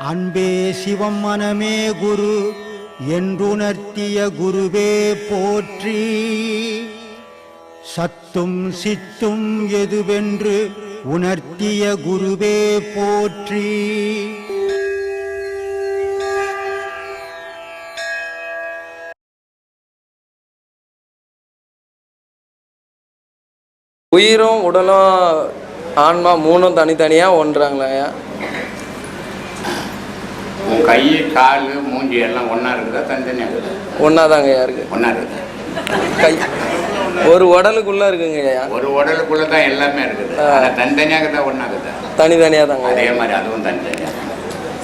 அன்பே சிவம் மனமே குரு என்றுணர்த்திய குருவே போற்றி. சத்தும் சித்தும் எதுவென்று உணர்த்திய குருவே போற்றி. உயிரும் உடலும் ஆன்மா மூணும் தனித்தனியாக ஒன்றாங்களாயா? உன் கை கால் மூஞ்சி எல்லாம் ஒன்றா இருக்குதா தனித்தனியாக இருக்குது? ஒன்றா தாங்கய்யா இருக்குது. ஒன்றா இருக்குது. கை ஒரு உடலுக்குள்ளே இருக்குங்கய்யா. ஒரு உடலுக்குள்ளே தான் எல்லாமே இருக்குது. ஆனால் தனித்தனியாக தான் ஒன்றா இருக்குதா? தனித்தனியாக தாங்க. அதே மாதிரி அதுவும் தனித்தனியாக.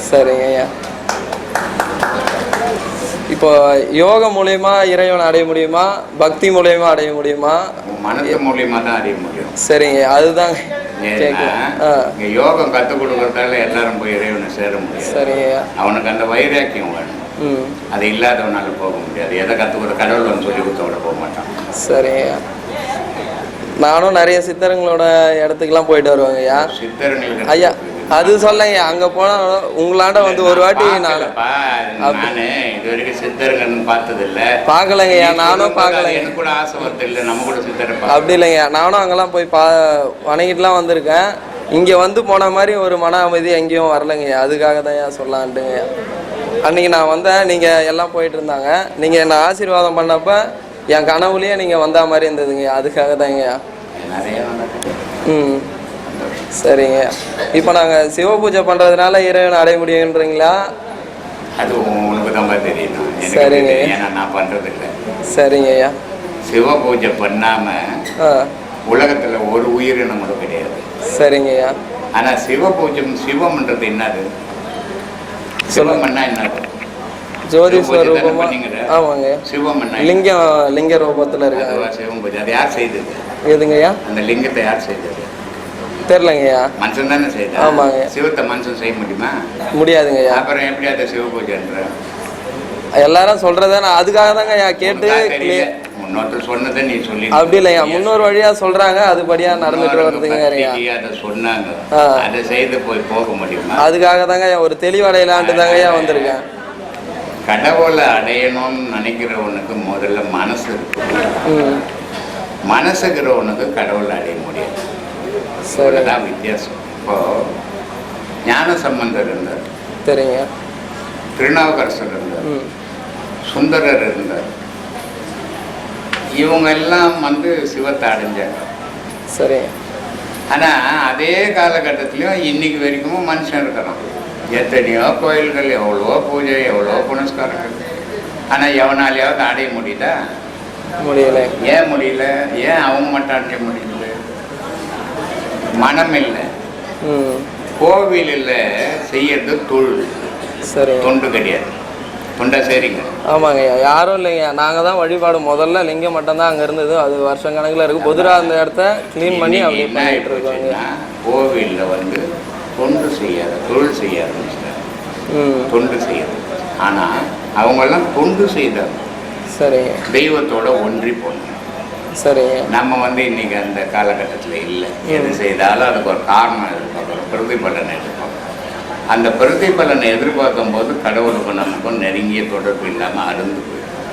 சரிங்கய்யா. இப்போ யோக மூலியமா இறைவன் அடைய முடியுமா, பக்தி மூலியமா அடைய முடியுமா? மனசு மூலியமா தான் அறிய முடியும். சரிங்க, அதுதான் யோகம் கற்றுக் கொடுக்கறதால எல்லாரும் போய் இறைவனை சேர முடியும். சரிங்க. அவனுக்கு அந்த வைராக்கியம் வேணும். அது இல்லாதவனால போக முடியாது. எதை கற்றுக்கிற கடவுள் வந்து சொல்லி கொடுத்தவட போக மாட்டான். சரிங்க. நானும் நிறைய சித்தருங்களோட இடத்துக்குலாம் போயிட்டு வருவாங்கய்யா. சித்தருங்களுக்கு ஐயா அது சொல்லுங்க, அங்க போனா உங்களாண்ட வந்து ஒரு வாட்டி நானு இது வரைக்கும் சித்தருங்கன்னு பார்த்தது இல்ல. பாக்கலைங்கய்யா, நானும் பாக்கல. எனக்கு கூட ஆசை வருது இல்லை, நம்ம கூட சித்தரை அப்படி இல்லைங்க. நானும் அங்கெல்லாம் போய் வணங்கிட்டுலாம் வந்திருக்கேன். இங்க வந்து போன மாதிரி ஒரு மன அமைதி எங்கேயும் வரலைங்கய்யா. அதுக்காக தான் ஏன் சொல்லலான்ட்டுங்கய்யா. அன்னைக்கு நான் வந்தேன், நீங்க எல்லாம் போயிட்டு இருந்தாங்க. நீங்க என்ன ஆசீர்வாதம் பண்ணப்ப என் கனவுலயே நீங்க வந்தா மாதிரி இருந்ததுங்கய்யா. அதுக்காக தாங்கய்யா. சரிங்க. இப்போ நாங்கள் சிவ பூஜை பண்ணுறதுனால இறைவனை அடைய முடியுன்றீங்களா? அது உங்களுக்கு தான் தெரியணும். சரிங்க. ஏன்னா நான் பண்ணுறது இல்லை. சரிங்க ஐயா. சிவ பூஜை பண்ணாமல் உலகத்தில் ஒரு உயிரினம் கூட கிடையாது. சரிங்க ஐயா. ஆனால் சிவ பூஜை சிவம்ன்றது என்னது? சிவம்னா என்னது? ஜோதி ஸ்வரூபமா? ஆமாங்க. சிவம்னா லிங்க ரூபத்தில் இருக்கு. சிவம் பூஜை அது யார் செய்தது? எதுங்கய்யா? அந்த லிங்கத்தை யார் செய்தது? தெரியலங்கய்யா. மனுஷன் தானே செய்யணும். ஆமாங்க. சிவத்தை மனுஷன் செய்ய முடியுமா? முடியாதுங்கய்யா. அப்புறம் எப்படி அதை சிவ பூஜைன்ற? எல்லாரும் சொல்றத நான் அதுக்காக தாங்க கேட்டு முன்னோர் சொன்னதை நீ சொல்லி. அப்படி இல்லையா, முன்னோர் வழியா சொல்றாங்க, அதுபடியா நடந்துட்டு வருதுங்க. அதை சொன்னாங்க, அதை செய்து போக முடியுமா? அதுக்காக தாங்க ஒரு தெளிவடையலான்ட்டு தாங்க வந்திருக்கேன். கடவுளை அடையணும்னு நினைக்கிறவனுக்கு முதல்ல மனசு இருக்கு. மனசுக்கிறவனுக்கு கடவுளை அடைய முடியாது. தான் வித்தியாசம். இப்போ ஞான சம்பந்தர் இருந்தார். சரிங்க. திருநாவுக்கரசர் இருந்தார். சுந்தரர் இருந்தார். இவங்க எல்லாம் வந்து சிவத்தை அடைஞ்சாங்க. சரி. ஆனால் அதே காலகட்டத்திலையும் இன்னைக்கு வரைக்கும் மனுஷன் இருக்கிறான். எத்தனையோ கோயில்கள், எவ்வளோ பூஜை, எவ்வளோ புனஸ்காரங்கள். ஆனால் எவனாலேயாவது அடைய முடியுதா? முடியல. ஏன் முடியல? ஏன் அவங்க மட்டும் அடைய முடியல? மனம் இல்லை. கோவிலில் செய்யறது தொழில். சரி. தொண்டு கிடையாது. தொண்டா சரிங்க. ஆமாங்க. யாரும் இல்லைங்க, நாங்கள் தான் வழிபாடு. முதல்ல லிங்கம் மட்டும்தான் அங்கே இருந்தது. அது வருஷம் கணக்கில் இருக்குது. பொதுவாக அந்த இடத்த க்ளீன் பண்ணி அப்படி பண்ணிட்டு இருக்காங்க. கோவிலில் வந்து தொண்டு செய்யாத, தொழில் செய்ய ஆரம்பிச்சிட்டாங்க. தொண்டு செய்யாது. ஆனால் அவங்கெல்லாம் தொண்டு செய்தாங்க. சரிங்க. தெய்வத்தோட ஒன்றி போனாங்க. சரிங்க. நம்ம வந்து இன்னைக்கு அந்த காலகட்டத்தில் இல்லை. எது செய்தாலும் அதுக்கு ஒரு காரணம் எதிர்பார்க்குறோம், பிரதிபலனை எதிர்பார்க்குறோம். அந்த பிரதிபலனை எதிர்பார்க்கும் போது கடவுளுக்கும் நமக்கும் நெருங்கிய தொடர்பு இல்லாமல் அருந்து போயிடும்.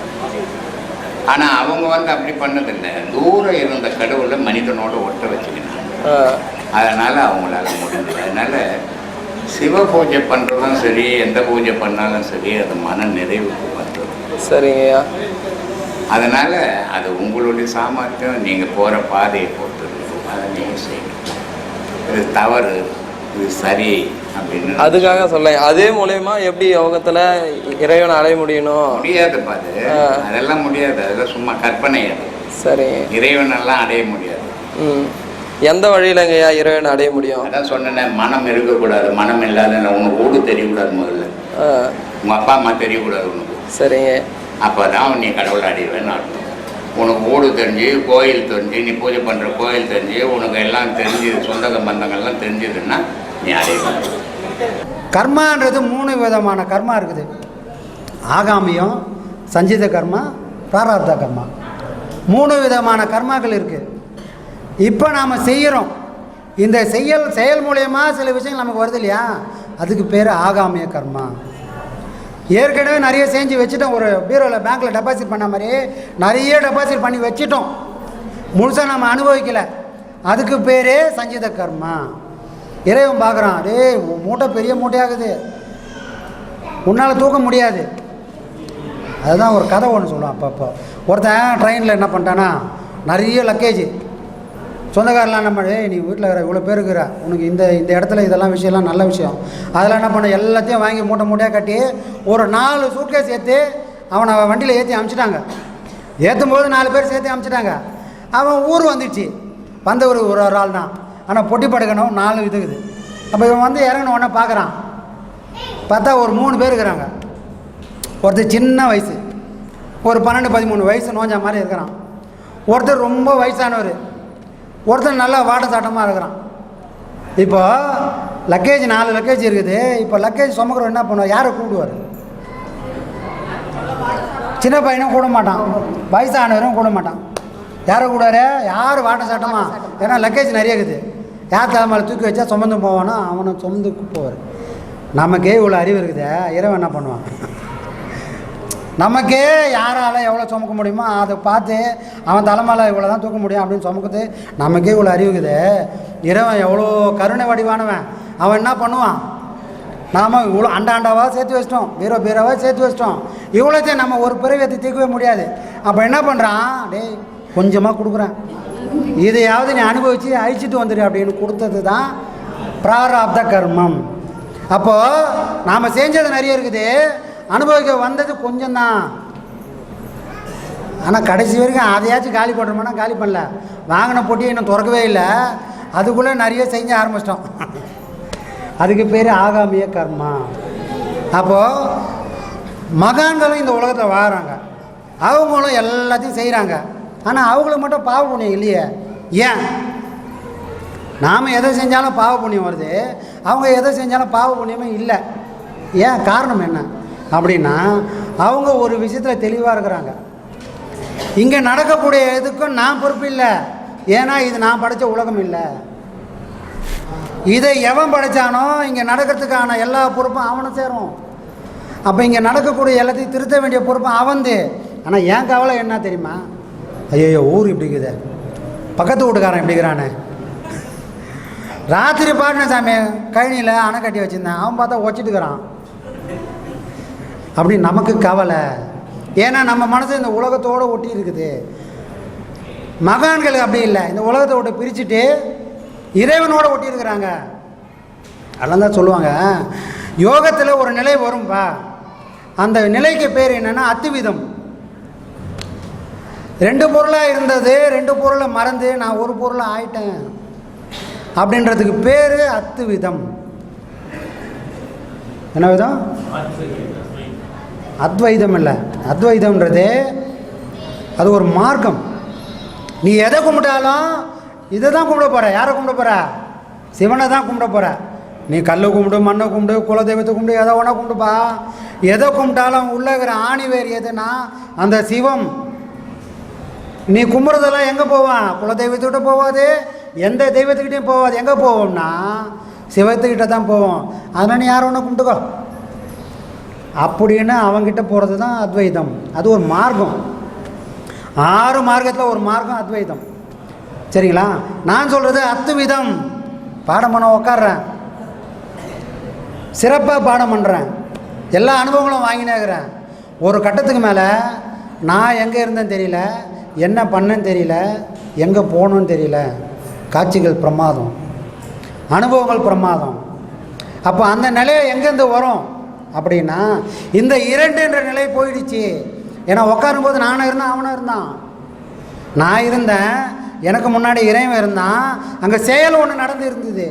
ஆனால் அவங்க வந்து அப்படி பண்ணதில்லை. தூரம் இருந்த கடவுளை மனிதனோட ஒட்ட வச்சுக்கினாங்க. அதனால் அவங்களால முடிஞ்சது. அதனால் சிவ பூஜை பண்ணுறதும் சரி, எந்த பூஜை பண்ணாலும் சரி, அது மன நிறைவுக்கு வந்துடும். சரிங்கய்யா. அதனால் அது உங்களுடைய சாமர்த்தியம், நீங்கள் போகிற பாதையை பொறுத்து இருக்கும். அதை நீங்கள் செய்யணும். இது தவறு, இது சரி அப்படின்னு அதுக்காக சொல்ல. அதே மூலயமா எப்படி யோகத்தில் இறைவனை அடைய முடியணும்? முடியாது பாது. அதெல்லாம் முடியாது. அதெல்லாம் சும்மா கற்பனை. அது சரி. இறைவனெல்லாம் அடைய முடியாது. எந்த வழியிலங்கய்யா இறைவனை அடைய முடியும்? அதான் சொன்னேன், மனம் இருக்கக்கூடாது. மனம் இல்லாத உனக்கு ஊடு தெரியக்கூடாது. முதல்ல உங்கள் அப்பா அம்மா தெரியக்கூடாது உனக்கு. சரிங்க. அப்போ தான் நீ கடவுளை அடைவேன்னு அர்த்தம். உனக்கு ஊடு தெரிஞ்சு, கோயில் தெரிஞ்சு, நீ பூஜை பண்ணுற கோயில் தெரிஞ்சு, உனக்கு எல்லாம் தெரிஞ்சு, சொந்த பந்தங்கள்லாம் தெரிஞ்சதுன்னா நீ அடைவேன். கர்மான்றது 3 விதமான கர்மா இருக்குது. ஆகாமியம், சஞ்சித கர்மா, பிராரப்த கர்மா. 3 விதமான கர்மாக்கள் இருக்குது. இப்போ நாம் செய்கிறோம். இந்த செயல் மூலயமா சில விஷயங்கள் நமக்கு வருது இல்லையா, அதுக்கு பேர் ஆகாமிய கர்மா. ஏற்கனவே நிறைய செஞ்சு வச்சுட்டோம், ஒரு பீரோவில் பேங்க்கில் டெபாசிட் பண்ண மாதிரி நிறைய டெபாசிட் பண்ணி வச்சுட்டோம், முழுசாக நம்ம அனுபவிக்கலை, அதுக்கு பேரே சஞ்சித கர்மா. இறைவன் பார்க்குறான், டேய் மூட்டை பெரிய மூட்டையாகுது, உன்னால் தூக்க முடியாது. அதுதான் ஒரு கதை ஒன்று சொல்லுவான். அப்பப்போ ஒருத்தன் ட்ரெயினில் என்ன பண்ணிட்டானா, நிறைய லக்கேஜ், சொந்தக்காரெலாம் நம்ம நீ வீட்டில் இருக்கிற இவ்வளோ பேர் இருக்கிற, உனக்கு இந்த இடத்துல இதெல்லாம் விஷயம்லாம் நல்ல விஷயம், அதெல்லாம் என்ன பண்ண எல்லாத்தையும் வாங்கி மூட்டை மூட்டையாக கட்டி ஒரு 4 சூட்கேஸ் ஏற்றி அவனை வண்டியில் ஏற்றி அனுப்பிச்சிட்டாங்க. ஏற்றும் போது 4 பேர் சேர்த்து அனுப்பிச்சிட்டாங்க. அவன் ஊர் வந்துடுச்சு, வந்த ஒரு ஆள் தான், ஆனால் பொட்டி படுக்கணும் 4 இதுக்குது. அப்போ இவன் வந்து இறங்கின உடனே பார்க்குறான், பார்த்தா ஒரு 3 பேர் இருக்கிறாங்க. ஒருத்தர் சின்ன வயசு, ஒரு 12-13 வயசு நோஞ்சா மாதிரி இருக்கிறான். ஒருத்தர் ரொம்ப வயசானவர், ஒருத்தர் நல்லா வாட்ட சாட்டமாக இருக்கிறான். இப்போ லக்கேஜ் 4 லக்கேஜ் இருக்குது. இப்போ லக்கேஜ் சுமக்கிறவர் என்ன பண்ணுவார், யாரை கூப்பிடுவார்? சின்ன பையனும் கூட மாட்டான், வயசானவரும் கூட மாட்டான். யாரை கூடாரு? யார் வாட்ட சாட்டமா? ஏன்னா லக்கேஜ் நிறைய இருக்குது, யார் தலைமையில் தூக்கி வச்சா சுமந்து போவானோ அவனை சுமந்து போவார். நமக்கே இவ்வளோ அறிவு இருக்குது, இறைவன் என்ன பண்ணுவான்? நமக்கே யாரால் எவ்வளோ சுமக்க முடியுமோ அதை பார்த்து அவன் தலைமையில் இவ்வளோ தான் தூக்க முடியும் அப்படின்னு சுமக்குது. நமக்கே இவ்வளோ அறிவுக்குது, இறைவன் எவ்வளோ கருணை வடிவானவன். அவன் என்ன பண்ணுவான், நாம் இவ்வளோ அண்டாவாக சேர்த்து வச்சிட்டோம், பீரோவாக சேர்த்து வச்சிட்டோம், இவ்வளோத்தையும் நம்ம ஒரு பிறவியத்தை தீர்க்கவே முடியாது. அப்போ என்ன பண்ணுறான், டேய் கொஞ்சமாக கொடுக்குறேன், இதையாவது நீ அனுபவித்து அழிச்சிட்டு வந்துடு அப்படின்னு கொடுத்தது தான் பிராரப்த கர்மம். அப்போது நாம் செஞ்சது நிறைய இருக்குது, அனுபவிக்க வந்தது கொஞ்சம்தான். ஆனால் கடைசி வரைக்கும் அதையாச்சும் காலி பண்ணுறோம்னா காலி பண்ணல, வாங்கின பொட்டியை இன்னும் திறக்கவே இல்லை, அதுக்குள்ளே நிறைய செஞ்சு ஆரம்பிச்சிட்டோம். அதுக்கு பேர் ஆகாமிய கர்மா. அப்போது மகான்களும் இந்த உலகத்தில் வாழ்கிறாங்க, அவங்களும் எல்லாத்தையும் செய்கிறாங்க, ஆனால் அவங்களுக்கு மட்டும் பாவ புண்ணியம் இல்லையே. ஏன்? நாம் எதை செஞ்சாலும் பாவ புண்ணியம் வருது, அவங்க எதை செஞ்சாலும் பாவ புண்ணியமே இல்லை. ஏன்? காரணம் என்ன அப்படின்னா, அவங்க ஒரு விஷயத்தில் தெளிவாக இருக்கிறாங்க, இங்கே நடக்கக்கூடிய எதுக்கும் நான் பொறுப்பு இல்லை, ஏன்னா இது நான் படைத்த உலகம் இல்லை. இதை எவன் படைத்தானோ இங்கே நடக்கிறதுக்கான எல்லா பொறுப்பும் அவனை சேரும். அப்போ இங்கே நடக்கக்கூடிய எல்லாத்தையும் திருத்த வேண்டிய பொறுப்பும் அவன்து. ஆனால் ஏன் கவலை என்ன தெரியுமா, ஐயோ ஊர் இப்படி இருக்குது, பக்கத்து வீட்டுக்காரன் இப்படி இருக்கிறானே, ராத்திரி பாட்டின சாமி கழனியில் அணை கட்டி வச்சுருந்தேன், அவன் பார்த்தா ஒச்சிட்டுக்கிறான் அப்படி நமக்கு கவலை. ஏன்னா நம்ம மனசு இந்த உலகத்தோடு ஒட்டி இருக்குது. மகான்கள் அப்படி இல்லை, இந்த உலகத்தை விட்டு பிரிச்சுட்டு இறைவனோடு ஒட்டி இருக்கிறாங்க. அதெல்லாம் தான் சொல்லுவாங்க, யோகத்தில் ஒரு நிலை வரும்பா, அந்த நிலைக்கு பேர் என்னென்னா அத்துவிதம். 2 பொருளாக இருந்தது, 2 பொருளை மறந்து நான் ஒரு பொருளை ஆயிட்டேன் அப்படின்றதுக்கு பேர் அத்துவிதம். என்ன விதம்? அத்வைதம் இல்லை, அத்வைதம்ன்றது அது ஒரு மார்க்கம். நீ எதை கும்பிட்டாலும் இதை தான் கும்பிட போகிற. யாரை கும்பிட போகிற? சிவனை தான் கும்பிட போகிற. நீ கல்லை கும்பிடு, மண்ணை கும்பிடு, குலதெய்வத்தை கும்பிடு, எதை வேணா கும்பிடுப்பா. எதை கும்பிட்டாலும் உள்ள இருக்கிற ஆணிவேர் எதுனா அந்த சிவம். நீ கும்பிட்றதெல்லாம் எங்கே போவான்? குலதெய்வத்துக்கிட்ட போவாது, எந்த தெய்வத்துக்கிட்டையும் போவாது. எங்கே போவோம்னா சிவத்துக்கிட்ட தான் போவோம். அதனால் நீ யாரை ஒன்று கும்பிட்டுக்கோ அப்படின்னு அவங்ககிட்ட போகிறது தான் அத்வைதம். அது ஒரு மார்க்கம். 6 மார்க்கத்தில் ஒரு மார்க்கம் அத்வைதம். சரிங்களா? நான் சொல்கிறது அத்துவிதம். பாடம் பண்ண உக்காடுறேன், சிறப்பாக பாடம் பண்ணுறேன், எல்லா அனுபவங்களும் வாங்கினேங்கிறேன். ஒரு கட்டத்துக்கு மேலே நான் எங்கே இருந்தேன்னு தெரியல, என்ன பண்ணேன்னு தெரியல, எங்கே போகணுன்னு தெரியல. காட்சிகள் பிரமாதம், அனுபவங்கள் பிரமாதம். அப்போ அந்த நிலையை எங்கேருந்து வரும் அப்படின்னா, இந்த 2என்ற நிலை போயிடுச்சு. ஏன்னா உட்காரும்போது நானும் இருந்தேன், அவனும் இருந்தான். நான் இருந்தேன், எனக்கு முன்னாடி இறைவன் இருந்தான், அங்கே செயல் ஒன்று நடந்து இருந்தது.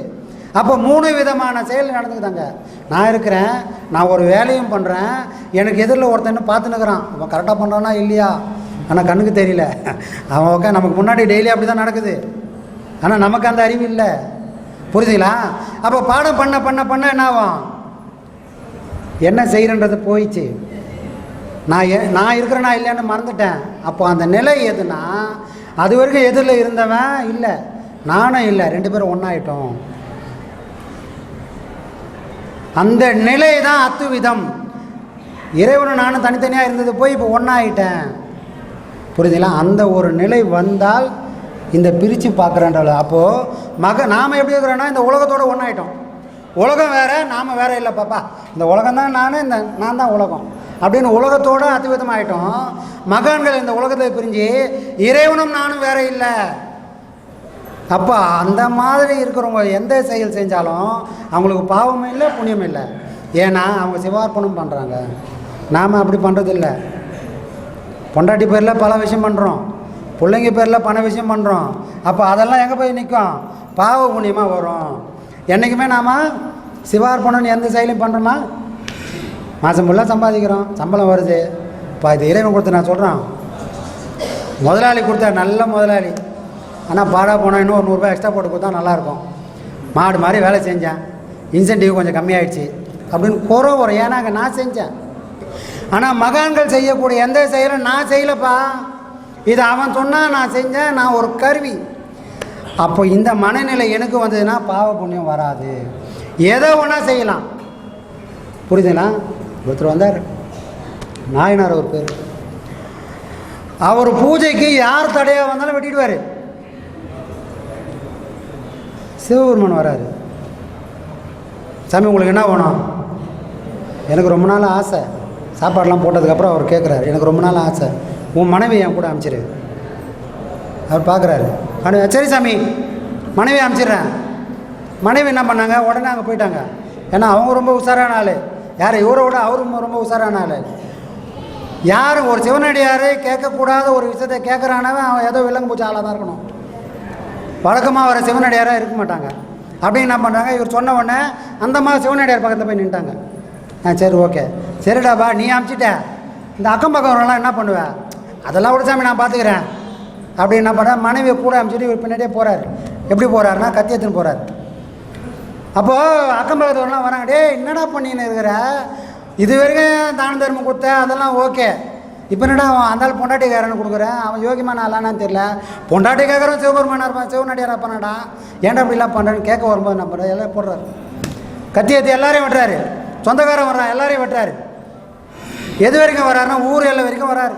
அப்போ 3 விதமான செயல் நடந்துக்குதாங்க. நான் இருக்கிறேன், நான் ஒரு வேலையும் பண்ணுறேன், எனக்கு எதிரில் ஒருத்தன் பார்த்துன்னுக்குறான், அவன் கரெக்டாக பண்ணுறானா இல்லையா ஆனால் கண்ணுக்கு தெரியல. அவன் நமக்கு முன்னாடி டெய்லி அப்படி தான் நடக்குது, ஆனால் நமக்கு அந்த அறிவு இல்லை. புரியுதுங்களா? அப்போ பாடம் பண்ண பண்ண பண்ண என்ன ஆகும், என்ன செய்கிறன்றது போயிடுச்சு. நான் இருக்கிறேன்னா இல்லைன்னு மறந்துட்டேன். அப்போ அந்த நிலை எதுனா, அது வரைக்கும் எதிரில் இருந்தவன் இல்லை, நானும் இல்லை, 2 பேரும் ஒன்றாயிட்டோம். அந்த நிலை தான் அத்துவிதம். இறைவனும் நானும் தனித்தனியாக இருந்தது போய் இப்போ ஒன்றாயிட்டேன். புரியுதுங்களா? அந்த ஒரு நிலை வந்தால் இந்த பிரித்து பார்க்குறேன்றால அப்போது நாம் எப்படி இருக்கிறோன்னா இந்த உலகத்தோடு ஒன்றாயிட்டோம். உலகம் வேறு, நாம் வேறு இல்லை. பாப்பா இந்த உலகம் தான் நான் தான் உலகம் அப்படின்னு உலகத்தோடு அத்துவிதமாயிட்டோம். மகான்கள் இந்த உலகத்தை பிரிஞ்சு இறைவனும் நானும் வேற இல்லை. அப்போ அந்த மாதிரி இருக்கிறவங்க எந்த செயல் செஞ்சாலும் அவங்களுக்கு பாவமும் இல்லை, புண்ணியமும் இல்லை. ஏன்னா அவங்க சிவார்ப்பணம் பண்ணுறாங்க. நாம் அப்படி பண்ணுறதில்ல. பொண்டாட்டி பேரில் பல விஷயம் பண்ணுறோம், பிள்ளைங்க பேரில் பண விஷயம் பண்ணுறோம். அப்போ அதெல்லாம் எங்கே போய் நிற்கும்? பாவ புண்ணியமாக வரும். என்றைக்குமே நாம் சிவார்ப்பணம்னு எந்த செயலையும் பண்ணுறோமா? மாதம் ஃபுல்லாக சம்பாதிக்கிறோம், சம்பளம் வருது. இப்போ இது இறைவன் கொடுத்து நான் சொல்கிறேன், முதலாளி கொடுத்தா நல்ல முதலாளி, ஆனால் பாடா போனால் இன்னும் ஒரு 100 ரூபாய் எக்ஸ்ட்ரா போட்டு கொடுத்தா நல்லாயிருக்கும். மாடு மாதிரி வேலை செஞ்சேன், இன்சென்டிவ் கொஞ்சம் கம்மியாயிடுச்சு அப்படின்னு குறை வரும். ஏன்னா அங்கே நான் செஞ்சேன். ஆனால் மகான்கள் செய்யக்கூடிய எந்த செயலும் நான் செய்யலப்பா, இது அவன் சொன்னால் நான் செஞ்சேன், நான் ஒரு கருவி. அப்போ இந்த மனநிலை எனக்கு வந்ததுன்னா பாவ புண்ணியம் வராது. எதை ஒன்றா செய்யலாம். புரியுதுங்களா? ஒருத்தர் வந்தார், நாயனார் ஒரு பேர். அவர் பூஜைக்கு யார் தடையாக வந்தாலும் வெட்டிடுவார். சிவபெருமான் வராரு, சாமி உங்களுக்கு என்ன வேணும்? எனக்கு ரொம்ப நாள் ஆசை. சாப்பாடெலாம் போட்டதுக்கப்புறம் அவர் கேட்குறாரு, எனக்கு ரொம்ப நாள் ஆசை, உன் மனைவி என் கூட அனுப்பிச்சிரு. அவர் பார்க்குறாரு, சரி சாமி மனைவி அனுப்பிச்சிடுறேன். மனைவி என்ன பண்ணாங்க, உடனே அங்கே போயிட்டாங்க. ஏன்னா அவங்க ரொம்ப உஷாரான ஆள். யார்? இவரை விட அவரும் ரொம்ப உஷாரான ஆள். யாரும் ஒரு சிவனடியாரே கேட்கக்கூடாத ஒரு விஷயத்தை கேட்குறானவன் அவன் ஏதோ விலங்கு பூச்சி ஆளாக தான் இருக்கணும். வழக்கமாக வர சிவனடியாராக இருக்க மாட்டாங்க. அப்படி என்ன பண்ணுறாங்க, இவர் சொன்ன உடனே அந்த மாதிரி சிவனடியார் பக்கத்தில் போய் நின்ட்டாங்க. சரி ஓகே, சரிடாப்பா நீ அனுப்பிச்சிட்ட, இந்த அக்கம் பக்கம் வரலாம் என்ன பண்ணுவேன், அதெல்லாம் விட சாமி நான் பார்த்துக்கிறேன் அப்படி என்ன பண்ண. மனைவியை கூட அனுப்பிச்சிட்டு இவர் பின்னாடியே போகிறார். எப்படி போகிறாருன்னா கத்தி எடுத்துன்னு போகிறார். அப்போது அக்கம் பக்கத்தில் வரலாம் வராங்க, டே என்னடா பண்ணின்னு இருக்கிற, இது வரைக்கும் தான தர்மம் கொடுத்த அதெல்லாம் ஓகே, இப்போ என்னடா அவன் அந்தாலும் பொண்டாட்டிக்காரன்னு கொடுக்குறேன், அவன் யோகியமான ஆளானான்னு தெரியல, பொண்டாட்டி கேட்குறோம் சிவபெருமானாக இருப்பான், சிவனடியாராக பண்ணாடா, ஏன்டா அப்படிலாம் பண்ணுறேன்னு கேட்க வரும்போது என்ன பண்ணுறது, எல்லாம் போடுறாரு. கத்தி ஏற்றி எல்லாரையும் வெட்டுறாரு, சொந்தக்காரன் வர்றான் எல்லாரையும் வெட்டுறாரு. எது வரைக்கும் வர்றாருன்னா ஊர் எல்லை வரைக்கும் வர்றாரு.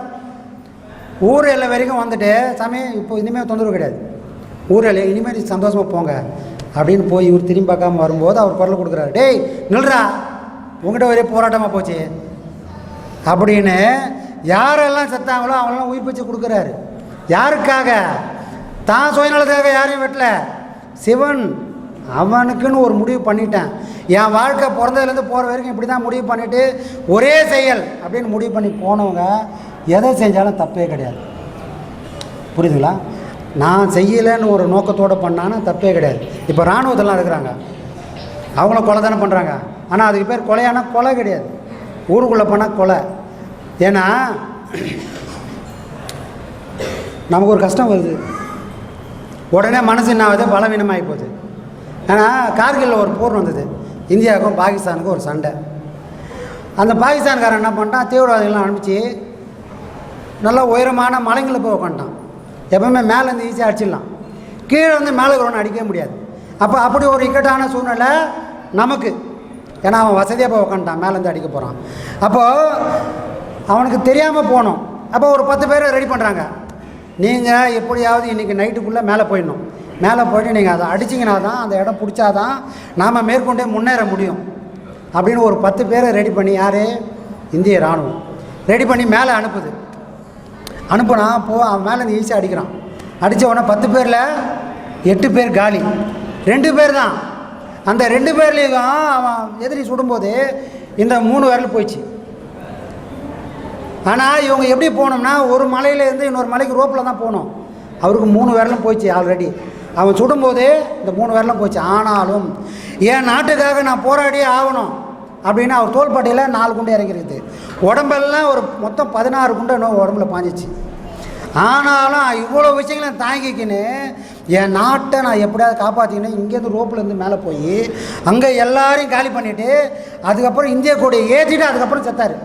ஊர் எல்லை வரைக்கும் வந்துட்டு, சாமி இப்போ இனிமேல் தொந்தரவு கிடையாது, ஊர் எல்லை இனிமேல் சந்தோஷமாக போங்க அப்படின்னு போய் இவர் திரும்பி பார்க்காம வரும்போது அவர் குரல் கொடுக்குறாரு, டேய் நில்றா, உங்கள்கிட்ட ஒரே போராட்டமாக போச்சு அப்படின்னு யாரெல்லாம் செத்தாங்களோ அவங்களெல்லாம் உயிர் பிச்சு கொடுக்குறாரு. யாருக்காக? தான் சுயநலத்துக்காக யாரையும் வெட்டல. சிவன் அவனுக்குன்னு ஒரு முடிவு பண்ணிட்டேன், என் வாழ்க்கை பிறந்ததுலேருந்து போகிற வரைக்கும் இப்படி தான் முடிவு பண்ணிவிட்டு ஒரே செயல் அப்படின்னு முடிவு பண்ணி போனவங்க எதை செஞ்சாலும் தப்பே கிடையாது. புரியுதுங்களா? நான் செய்யலைன்னு ஒரு நோக்கத்தோடு பண்ணான்னா தப்பே கிடையாது. இப்போ இராணுவத்தெல்லாம் இருக்கிறாங்க, அவங்கள கொலை தானே பண்ணுறாங்க, ஆனால் அதுக்கு பேர் கொலையானா கொலை கிடையாது, ஊருக்குள்ளே போனால் கொலை. ஏன்னா நமக்கு ஒரு கஷ்டம் வருது, உடனே மனசு என்ன ஆகுது, பலவீனமாகி போகுது. ஏன்னா கார்கிலில் ஒரு போர் வந்தது, இந்தியாவுக்கும் பாகிஸ்தானுக்கும் ஒரு சண்டை. அந்த பாகிஸ்தான்காரன் என்ன பண்ணிட்டான், தீவிரவாதிகள்லாம் அனுப்பிச்சு நல்லா உயரமான மலைங்களில் போய் உட்காந்துட்டான். எப்பவுமே மேலேருந்து ஈஸியாக அடிச்சிடலாம், கீழே வந்து மேலே இருக்கிறவனை அடிக்கவே முடியாது. அப்போ அப்படி ஒரு இக்கட்டான சூழ்நிலை நமக்கு, ஏன்னா அவன் வசதியாக போய் உட்காந்துட்டான், மேலேருந்து அடிக்க போகிறான். அப்போது அவனுக்கு தெரியாமல் போனோம். அப்போ ஒரு 10 பேரை ரெடி பண்ணுறாங்க, நீங்கள் எப்படியாவது இன்றைக்கி நைட்டுக்குள்ளே மேலே போயிடணும், மேலே போய்ட்டு நீங்கள் அதை அடிச்சிங்கன்னா தான் அந்த இடம் பிடிச்சாதான் நாம் மேற்கொண்டே முன்னேற முடியும் அப்படின்னு ஒரு 10 பேரை ரெடி பண்ணி, யார்? இந்திய இராணுவம் ரெடி பண்ணி மேலே அனுப்புது. அனுப்புனா அவன் மேலே இந்த ஈஸியாக அடிக்கிறான். அடித்த உடனே 10 பேரில் 8 பேர் காலி, 2 பேர் தான். அந்த 2 பேர்லேயும் அவன் எதிரி சுடும்போது இந்த 3 விரல் போயிடுச்சு. ஆனால் இவங்க எப்படி போனோம்னா ஒரு மலையிலேருந்து இன்னொரு மலைக்கு ரோப்பில் தான் போகணும். அவருக்கு 3 விரலும் போயிடுச்சு ஆல்ரெடி. அவன் சுடும்போது இந்த 3 விரலும் போயிடுச்சு. ஆனாலும் என் நாட்டுக்காக நான் போராடியே ஆகணும் அப்படின்னு அவர் தோள்பட்டையில் 4 குண்டு இறங்கிருக்குது. உடம்பெல்லாம் ஒரு மொத்தம் 16 குண்டு இன்னும் உடம்புல பாஞ்சிச்சு. ஆனாலும் இவ்வளோ விஷயங்களும் தாங்கிக்கின்னு என் நாட்டை நான் எப்படியாவது காப்பாற்றிக்கின்னு இங்கேருந்து ரோப்பிலேருந்து மேலே போய் அங்கே எல்லாரையும் காலி பண்ணிவிட்டு அதுக்கப்புறம் இந்திய கொடியை ஏற்றிட்டு அதுக்கப்புறம் செத்தார்.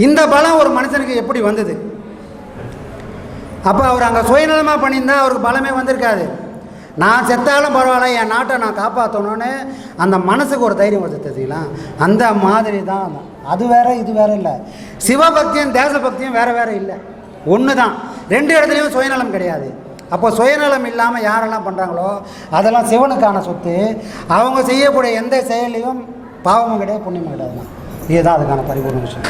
இந்த பலம் ஒரு மனுஷனுக்கு எப்படி வந்தது? அப்போ அவர் அங்கே சுயநலமாக பண்ணியிருந்தால் அவருக்கு பலமே வந்திருக்காது. நான் செத்தாலும் பரவாயில்ல, என் நாட்டை நான் காப்பாற்றணும்னு அந்த மனசுக்கு ஒரு தைரியம் வருது தெரியுங்களா? அந்த மாதிரி தான். அது வேற இது வேற இல்லை. சிவபக்தியும் தேசபக்தியும் வேற வேற இல்லை, ஒன்று தான். ரெண்டு இடத்துலையும் சுயநலம் கிடையாது. அப்போ சுயநலம் இல்லாமல் யாரெல்லாம் பண்ணுறாங்களோ அதெல்லாம் சிவனுக்கான சொத்து. அவங்க செய்யக்கூடிய எந்த செயலையும் பாவமும் கிடையாது, புண்ணியமும் கிடையாது. இதுதான் அதுக்கான பரிபூர்ண விஷயம்.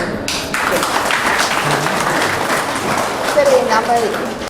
சரி, நம்ம